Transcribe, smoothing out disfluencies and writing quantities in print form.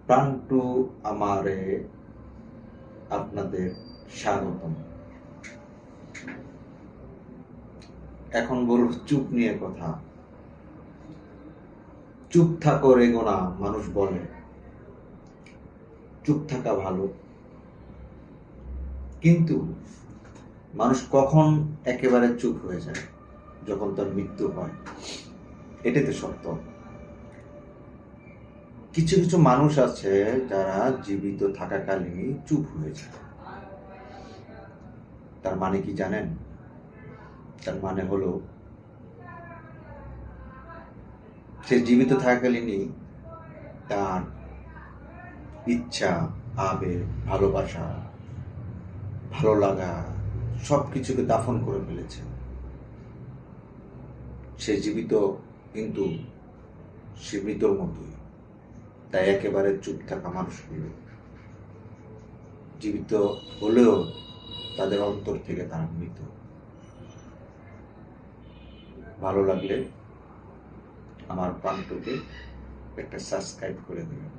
প্রান্টু আমারে আপনাদের স্বাগতম। এখন বলব চুপ নিয়ে কথা। চুপ থাকো রেগো না, মানুষ বলে চুপ থাকা ভালো, কিন্তু মানুষ কখন একেবারে চুপ হয়ে যায়? যখন তার মৃত্যু হয়। এটাই তো সত্য। কিছু কিছু মানুষ আছে যারা জীবিত থাকাকালীনই চুপ হয়ে যায়। তার মানে কি জানেন? তার মানে হলো সে জীবিত থাকাকালীনই তার ইচ্ছা, আবেগ, ভালোবাসা, ভালো লাগা সব কিছুকে দাফন করে ফেলেছে। সে জীবিত, কিন্তু সে মৃতর মতোই। তাই একেবারে চুপ থাকা মানুষগুলো জীবিত হলেও তাদের অন্তর থেকে তারা মৃত। ভালো লাগলে আমার প্রান্তকে একটা সাবস্ক্রাইব করে দেবেন।